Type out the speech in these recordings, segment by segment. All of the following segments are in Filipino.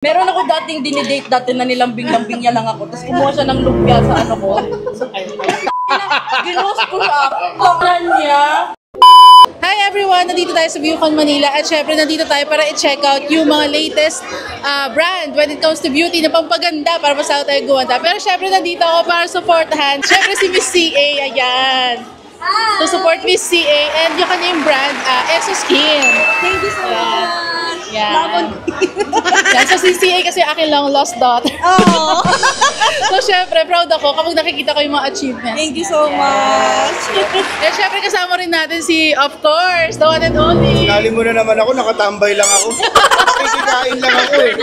Meron ako dating dinidate dati na nilambing-lambing niya lang ako. Tapos kumuha siya ng lumpia sa ano ko. Ginost ko siya. Paglan niya. Hi everyone! Nandito tayo sa Viewcon Manila at syempre nandito tayo para i-check out yung mga latest brand when it comes to beauty na pampaganda para mas tayo gumanda. Pero syempre nandito ako para supportahan. Syempre si Miss CA, ayan. To support Miss CA and yung kanyang brand, ESOSKIN. Thank you so much. Yan. Yan. So si CA kasi akin lang lost daughter. Oh. So syempre proud ako kapag nakikita ko yung mga achievements. Thank you so much. And syempre kasama rin natin si, of course, the one and only. Sinali mo na naman ako, nakatambay lang ako. Kikain lang ako eh.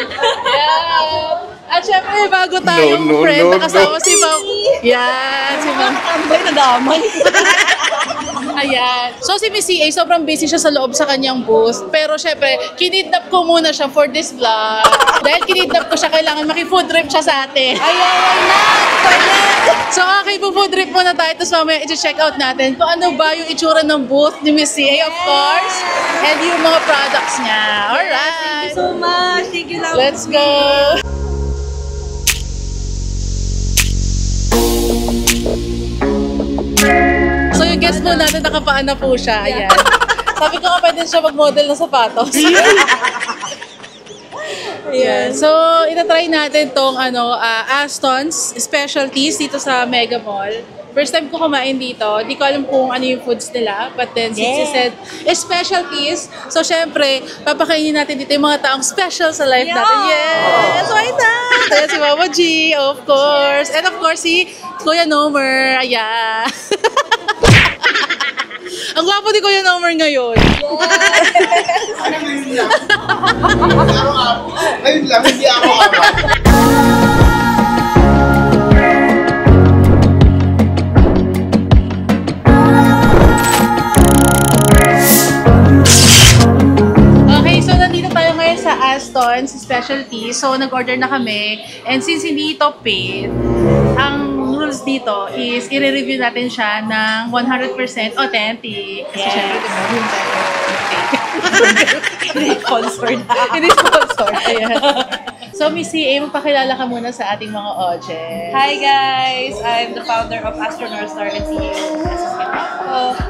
Yeah. At syempre bago tayong friend, nakasama si Ma'am. Yan, si Ma'am. Tambay na damay. Ayan. So si Miss CA, sobrang busy siya sa loob sa kanyang booth. Pero syempre, kinidnap ko muna siya for this vlog. Dahil kinidnap ko siya, kailangan maki-food trip siya sa atin. Ayaw na! So okay, po-food trip muna tayo. Tapos mamaya i-check out natin kung ano ba yung itsura ng booth ni Miss CA, of course. And yung mga products niya. Alright. Thank you so much. Thank you lang. Let's go. So yung guest mo natin, nakapaan na po siya. Ayan. Sabi ko nga pwede siya mag-model ng sapatos. Ayan. So, itatry natin tong Aston's Specialties dito sa Mega Mall. First time ko kumain dito. Di ko alam kung ano yung foods nila. But then, since you said specialties, so syempre, papakainin natin dito yung mga taong special sa life natin. Yes! Why not? Ayan si Mama G, of course. And of course, si Kuya Nomer. Ayan. Ang gwapo ni Kuya Nomer ngayon. Ngayon lang, hindi ako ama. Okay, so nandito tayo ngayon sa Aston's Specialty. So nag-order na kami. And since hindi ito paid, ang rules dito is i-review natin siya ng 100% authentic. Kasi syempre, diba, yung tayo. Hindi sponsored. Hindi sponsored. Ayan. So, Miss CA, magpakilala ka muna sa ating mga audience. Hi guys! I'm the founder of Astro North Star and CEO of ESOSKIN.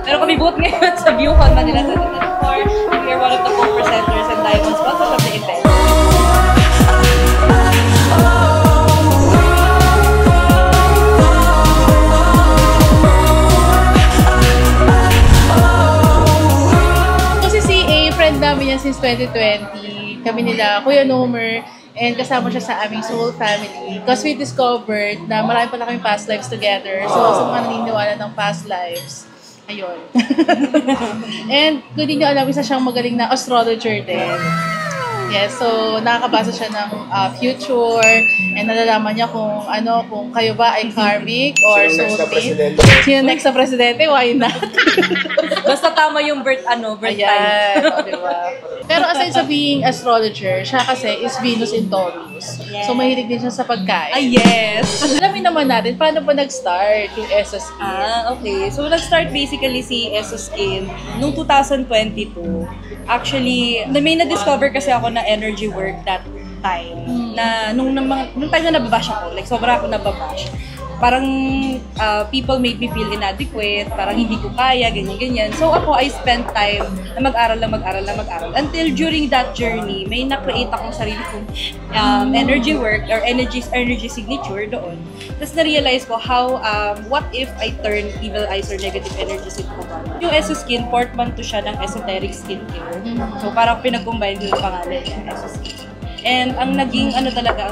Pero kami booth ngayon sa Viewcon Manila 2024. We are one of the co-presenters and diamond sponsors of the event. Friend namin yan since 2020. Kami nila, Kuya Nomer, and kasama siya sa aming soul family. Because we discovered na marami pala kaming past lives together. So, sa mga naniniwala ng past lives, ayun. And kung hindi nyo alam, isa siyang magaling na astrologer din. Yes, so nakakabasa siya ng future and nalalaman niya kung kayo ba ay karmic or soulmate. Sino next na presidente? Why not? Basta tama yung birth time. Ayan, diba? Pero aside sa being astrologer, siya kasi is Venus in Taurus. So mahilig din siya sa pagkain. Ah, yes! Alamin naman natin, paano ba nag-start yung ESOSKIN? Okay. So nag-start basically si ESOSKIN noong 2022. Actually, may na-discover kasi ako na energy work that time. Na nung time na nababash ako, like sobra ako nababash. Parang people made me feel inadequate, parang hindi ko kaya, ganyan-ganyan. So ako, I spent time na mag-aral. Until during that journey, may na-create akong sarili kong energy work or energy signature doon. Tapos na-realize ko how, what if I turn evil eyes or negative energies into one. Yung ESOSKIN, portmanteau siya ng esoteric skincare. So parang pinag-combine yung pangalan niya, ESOSKIN. And ang naging ang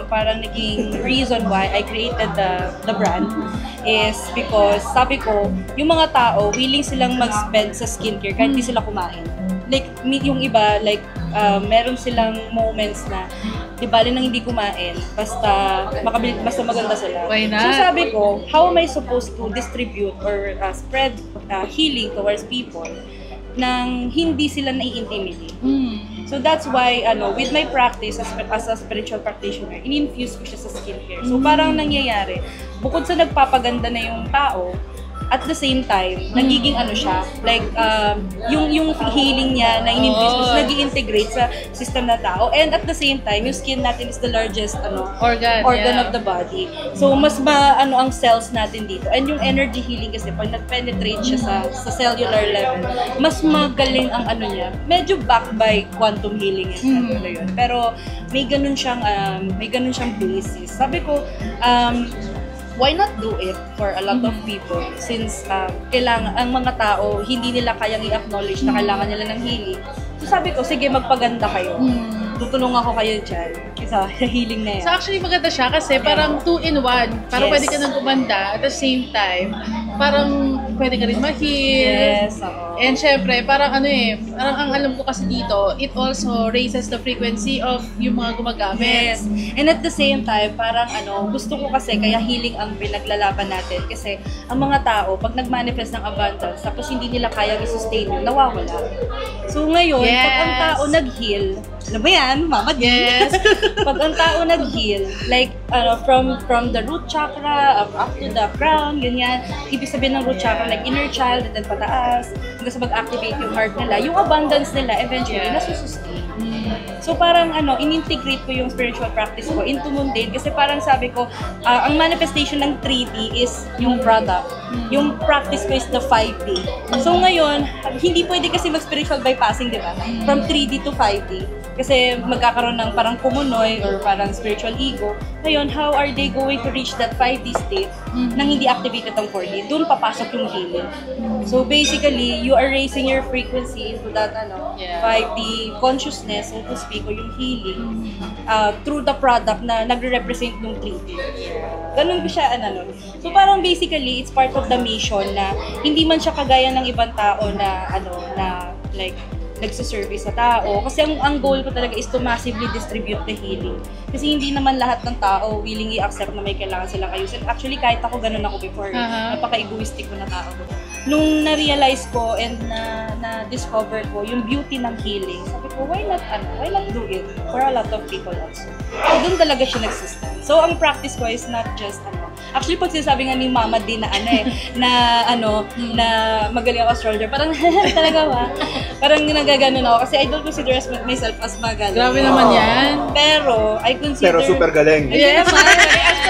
parang naging reason why I created the brand is because sabi ko, yung mga tao willing silang mag-spend sa skincare kahit hindi sila kumain. Like yung iba, like meron silang moments na di bali nang hindi kumain basta maganda sila. Why not? So sabi ko, how am I supposed to distribute or spread healing towards people nang hindi sila nai-intimidate? So that's why, with my practice as a spiritual practitioner, in-infuse ko siya sa skincare. So parang nangyayari, bukod sa nagpapaganda na yung tao, at the same time, nagiging ano siya, like, yung healing niya na in-infuse mo, nag-i-integrate sa system na tao. And at the same time, yung skin natin is the largest organ of the body. So, mas ano ang cells natin dito. And yung energy healing kasi, pag nag-penetrate siya sa cellular level, mas magaling ang ano niya. Medyo backed by quantum healing yun. Pero may ganun siyang basis. Sabi ko, why not do it for a lot of people since kailangan ang mga tao hindi nila kayang i-acknowledge na kailangan nila ng healing. So sabi ko, sige magpaganda kayo. Tutulungan ako kayo dyan sa healing na yan. So actually maganda siya kasi parang 2-in-1. Parang pwede ka nang gumanda at the same time. Parang pwede ka rin ma-heal. Yes, And syempre, parang parang ang alam ko kasi dito, it also raises the frequency of yung mga gumagamit. Yes. And at the same time, parang gusto ko kasi kaya healing ang pinaglalaban natin. Kasi ang mga tao, pag nag-manifest ng abundance, tapos hindi nila kaya i-sustain yun, nawawala. So ngayon, pag ang tao nag-heal, ano ba yan? Mama D? Yes. Pag ang tao nag-heal, like, from the root chakra, up to the crown, ganyan. Ibig sabihin ng root chakra, like inner child, and then pataas, hanggang sa mag-activate yung heart nila, yung abundance nila, eventually, nasusustain. So parang in-integrate ko yung spiritual practice ko into mundane kasi parang sabi ko, ang manifestation ng 3D is yung product. Yung practice ko is the 5D. So ngayon, hindi pwede kasi mag-spiritual bypassing, di ba? From 3D to 5D. Kasi magkakaroon ng parang kumunoy or parang spiritual ego. Ngayon, how are they going to reach that 5D state nang hindi activated ang 4D? Doon papasok yung healing. So basically, you are raising your frequency into that 5D consciousness, so to speak, o yung healing through the product na nagre-represent ng 3D. Ganun ko siya, So parang basically, it's part of the mission na hindi man siya kagaya ng ibang tao na, like, nagsiservice sa tao. Kasi ang goal ko talaga is to massively distribute the healing. Kasi hindi naman lahat ng tao willing i-accept na may kailangan silang ayusin. Actually, kahit ako, ganun ako before. Napaka-egoistic ko na tao. Nung na-realize ko and na-discover ko yung beauty ng healing, sabi ko, why not do it for a lot of people also? So, doon talaga siya nag-system. So, ang practice ko is not just actually, pag sinasabi nga ni Mama din na na magaling ako astrologer, parang talaga ba? Parang nagaganon ako kasi I don't consider myself as magaling. Grabe naman yan. Pero, I consider... Pero super galing. Yes,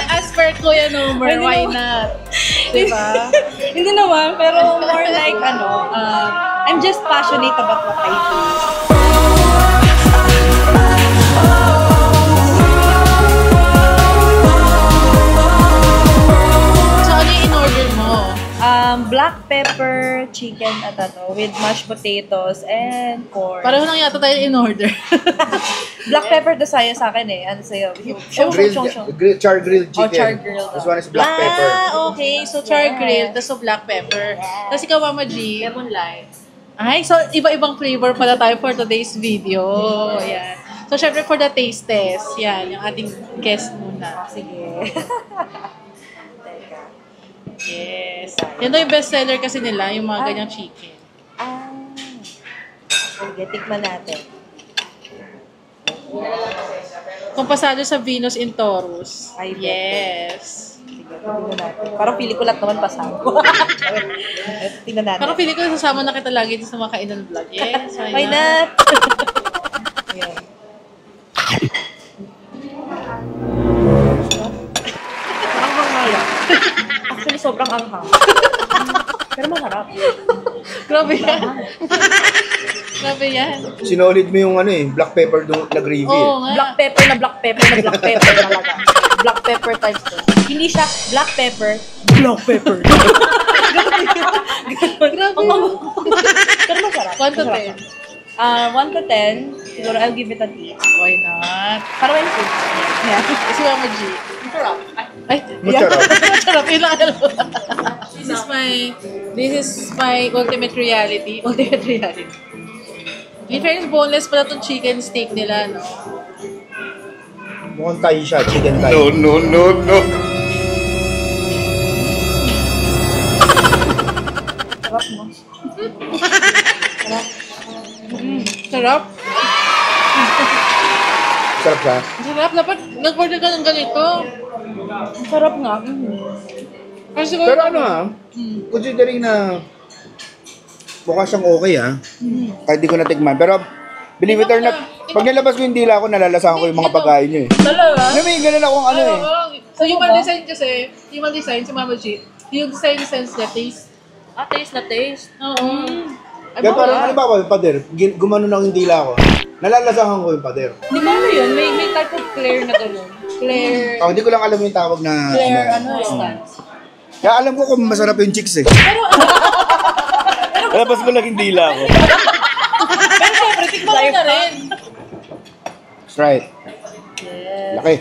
as per Kuya Nomer, why not? Diba? Hindi naman, pero more like I'm just passionate about what I do. Black pepper, chicken at with mashed potatoes and corn. Pareho lang yata tayo in order. Black pepper to sa'yo sa akin Ano sa'yo? Char grilled chicken. Char grilled. This one is black pepper. Okay. So, char grilled, tapos black pepper. Tapos ikaw, Mama G. Lemon lime. Ay, so iba-ibang flavor pala tayo for today's video. Yan. So, syempre for the taste test, yan, yung ating guest muna. Sige. Yes. Yan daw yung bestseller kasi nila, yung mga ganyang chicken. Sige, tikman natin. Kung pasado sa Venus in Taurus. Ay, yes. Sige, tingnan natin. Parang pili ko lahat naman pasado. Tingnan natin. Parang pili ko sasama na kita lagi sa mga kainan vlog. Yes, why not? Ayan. Actually, sobrang anghang. Pero masarap. Grabe yan. Grabe yan. Sinolid mo yung black pepper na gravy. Oo nga. Black pepper na black pepper na black pepper talaga. Black pepper times 2. Hindi siya black pepper, black pepper. Grabe. Pero masarap. 1 to 10. 1 to 10, siguro I'll give it a 8. Why not? Para when food. Yeah. Kasi Mama G. Masarap. Ay, Masarap. masarap. Yun lang alam ko. This is my ultimate reality. Ultimate reality. In fairness, boneless pala itong chicken steak nila, no? Mukhang Thai siya, chicken Thai. No. Sarap mo. Sarap. Sarap siya. Sarap. Dapat nag-order ka ng ganito. Sarap nga. Pero ano considering na mukha siyang okay kahit di ko natikman. Pero believe it or not, pag nilabas ko yung dila ko, nalalasahan ko yung mga pagkain niya eh. Talaga? Alam mo yung ganun akong ano eh. So, human design kasi, human design, si Mama G, yung design niya, taste. Taste na taste. Oo. Kaya parang ano ba ako, yung pader, gumanon ako yung dila ko, nalalasahan ko yung pader. Di ba ano yun? May type of Claire na gano'n. Claire... Hindi ko lang alam yung tawag na... Claire, stance. Kaya alam ko kung masarap yung chicks eh. Labas ko lang yung dila ko. Pero syempre, tikman mo na rin. That's right. Yes. Laki.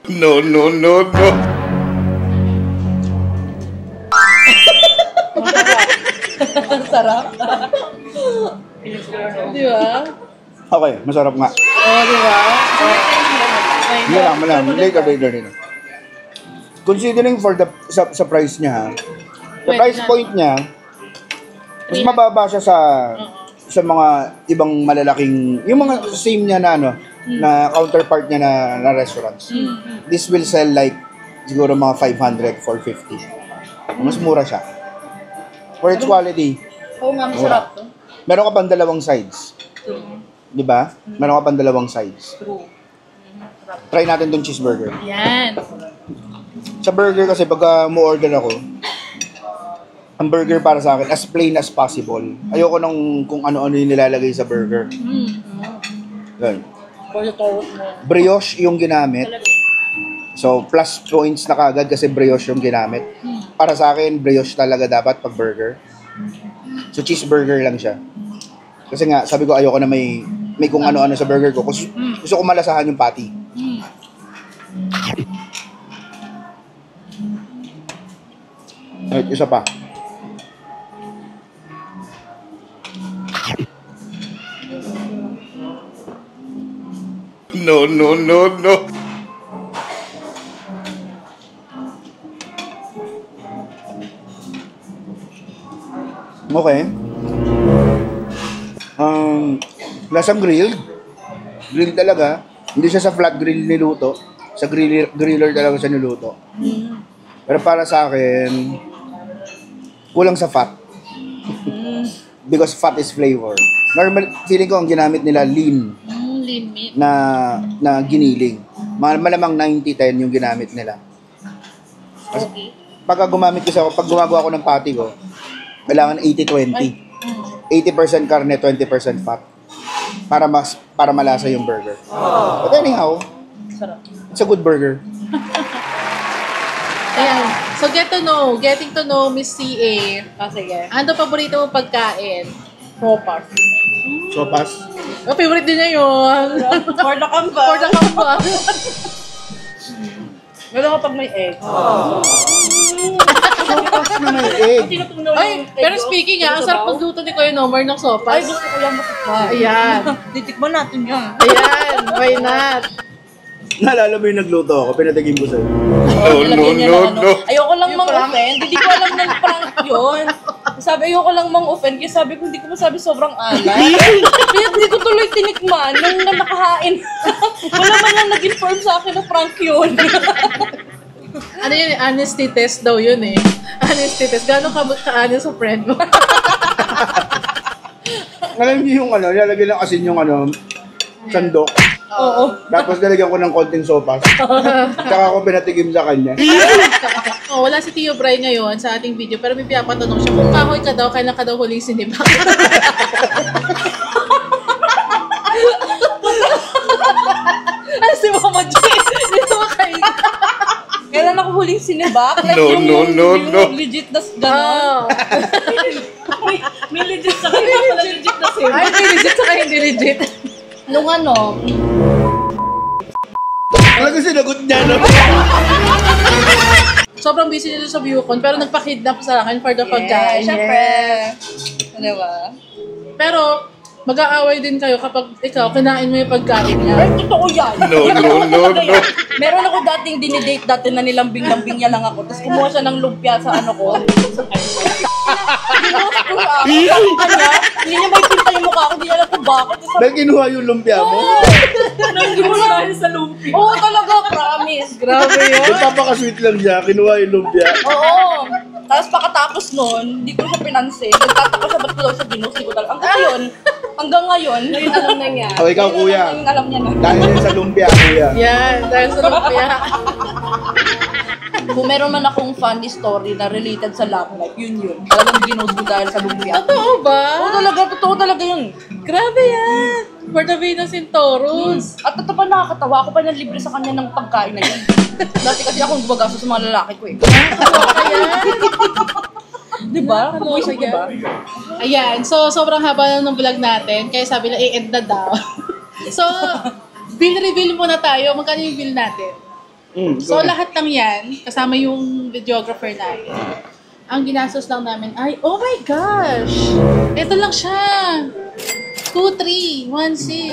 No. Sarap. Di ba? Okay, masarap nga. Di ba? Hindi lang. Later. Considering for the sa price niya the price point niya, mas mababa siya sa mga ibang malalaking, yung mga same niya na na counterpart niya na restaurants. This will sell like siguro mga 500, 450. Mas mura siya. For its quality, Oo nga, masarap to. meron ka pang dalawang sides. Di ba? Meron ka pang dalawang sides. True. Try natin tong cheeseburger. Yan. Sa burger kasi pagka mo-order ako, ang burger para sa akin, as plain as possible. Ayoko nung kung ano-ano yung nilalagay sa burger. Yan. Brioche yung ginamit. So, plus points na kagad kasi brioche yung ginamit. Para sa akin, brioche talaga dapat pag burger. So, cheeseburger lang siya. Kasi nga, sabi ko ayoko na may kung ano-ano sa burger ko. Gusto ko malasahan yung patty. Ay, isa pa. No. Okay. Lasang grilled. Grilled talaga. Hindi siya sa flat grill niluto. Sa griller talaga siya niluto. Pero para sa akin, kulang sa fat. Because fat is flavor. Normal, feeling ko ang ginamit nila lean. Lean meat. Na giniling. Malamang 90-10 yung ginamit nila. Okay. Pag gumagawa ko ng patty ko, kailangan 80-20. 80% karne, 20% fat. Para malasa yung burger. But anyhow, it's a good burger. Ayan. So, getting to know Miss CA. Sige. Ano paborito mo pagkain? Sopas. Sopas. Favorite din niya yun. For the kamba. For the kamba. Meron ka pag may egg. Sopas na may egg. Ay, pero speaking ang sarap magluto ni Kuya Nomar ng sopas. Ay, gusto ko lang matikman. Ayan. Titikman natin yan. Ayan. Why not? Naalala mo yung nagluto ako, pinatigim ko sa'yo. No. Ayoko lang mang-offend. Hindi ko alam ng prank yun. Sabi, ayoko lang mang-offend. Kaya sabi ko, hindi ko masabi sobrang alay. Kaya hindi ko tuloy tinikman nung nakahain. Wala man lang nag-inform sa akin na prank yun. Ano yun? Honesty test daw yun eh. Honesty test. Gano'n ka-honest sa friend mo? Alam niyo yung nilalagay lang asin yung sandok. Oo. Tapos nalagyan ko ng konting sopas. Tsaka ako pinatigim sa kanya. Wala si Tio Bray ngayon sa ating video, pero may pinapatanong siya, kung kahoy ka daw, kailan ka daw huling sinibak? Ano si Mama G? Dito makain. Kailan ako huling sinibak? Like yung legit na gano'n. May legit sa kanya pala legit na sinibak. Ay, hindi legit saka hindi legit. Nung Talaga sinagot niya, no? Sobrang busy nito sa Viewcon, pero nagpa-kidnap sa akin for the pagkain. Syempre. Diba? Pero, mag-aaway din kayo kapag ikaw, kinain mo yung pagkain niya. Ay, totoo yan. No. Meron ako dating dinidate dati na nilambing-lambing niya lang ako. Tapos kumuha siya ng lumpia sa ko. Pinost ko sa akin. Sabi ka niya, hindi niya makikita yung mukha ko. Hindi niya alam kung bakit. Dahil kinuha yung lumpia mo? Hindi mo na sa lumpia. Oo, talaga, promise. Grabe yun. Nagpapaka-sweet lang siya, kinuha yung lumpia. Oo. Tapos pagkatapos nun, hindi ko siya pinansin. Nagtataka siya ba't ko daw siya ginusto. Hindi ko talaga. Hanggang ngayon, ngayon alam na niya. O, ikaw, kuya. Ngayon alam niya na. Dahil yun sa lumpia, kuya. Yan, dahil sa lumpia. Kung meron man akong funny story na related sa love life, yun. Talagang ginusto ko dahil sa lumpia. Totoo ba? Oo talaga, totoo talaga yun. Grabe yan. For the Venus in Taurus. At ito pa nakakatawa, ako pa nang libre sa kanya ng pagkain na yun. Dati kasi akong gumagastos sa mga lalaki ko eh. Kaloka yan. Diba? Kaloka Kabuisip diba? Ayan, so sobrang haba na ng vlog natin. Kaya sabi lang, i-end na daw. So, bill reveal muna tayo. Magkano yung bill natin? So, lahat ng yan, kasama yung videographer natin. Ang ginastos lang namin ay, oh my gosh! Ito lang siya! 2,316.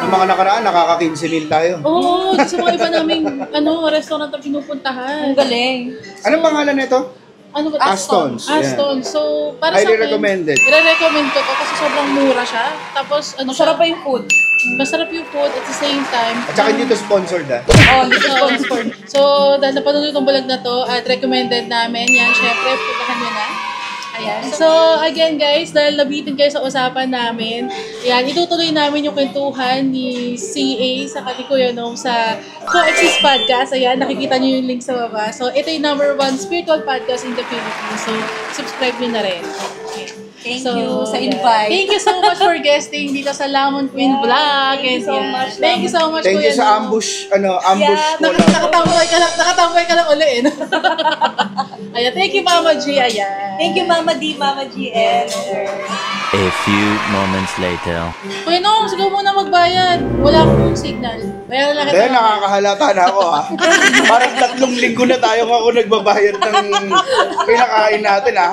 Yung mga nakaraan, nakaka-15 tayo. Oo, sa mga iba naming restaurant na pinupuntahan. Ang galing. Anong pangalan nito? Ano ba? Aston's. Aston. So, para Highly sa akin, recommended. I-recommend ko to kasi sobrang mura siya. Tapos, Masarap pa yung food. masarap yung food at the same time. At saka hindi to sponsored Oh, hindi ko sponsored. So, dahil napanood itong vlog na to at recommended namin, yan, syempre, puntahan nyo na. Ayan. So, again guys, dahil nabitin kayo sa usapan namin, yan, itutuloy namin yung kwentuhan ni CA sa ni Kuya Nome sa Coexist Podcast. Ayan, nakikita nyo yung link sa baba. So, ito yung #1 spiritual podcast in the Philippines. So, subscribe nyo na rin. Okay. Thank you sa invite. Thank you so much for guesting dito sa Lamon Queen Vlog. Thank you so much. Thank you so much, Thank you Kuya sa Nome. ambush ko lang. Nakatambay ka lang uli, eh. Ayan, thank you, Mama G. Ayan. Thank you, Mama D, Mama G, and A few moments later. Kuya Nong, sigaw muna magbayad. Wala akong signal. Bayaran lang Kaya kita. nakakahalata na ako ha. Parang 3 linggo na tayo ako nagbabayad ng pinakain natin ha.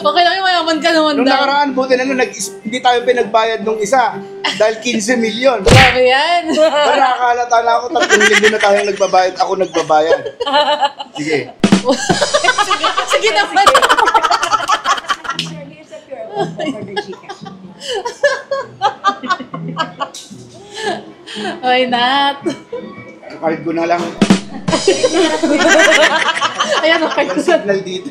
Okay lang yung mayaman ka naman Nung daw. nakaraan, buti na lang hindi tayo pinagbayad nung isa. Dahil 15 milyon. Grabe yan. Pero nakakahalata na ako, 3 linggo na tayo nagbabayad. Ako nagbabayad. Sige. Sige naman. Ay, Nat. Card ko na lang. Ayan, okay. Yung signal dito.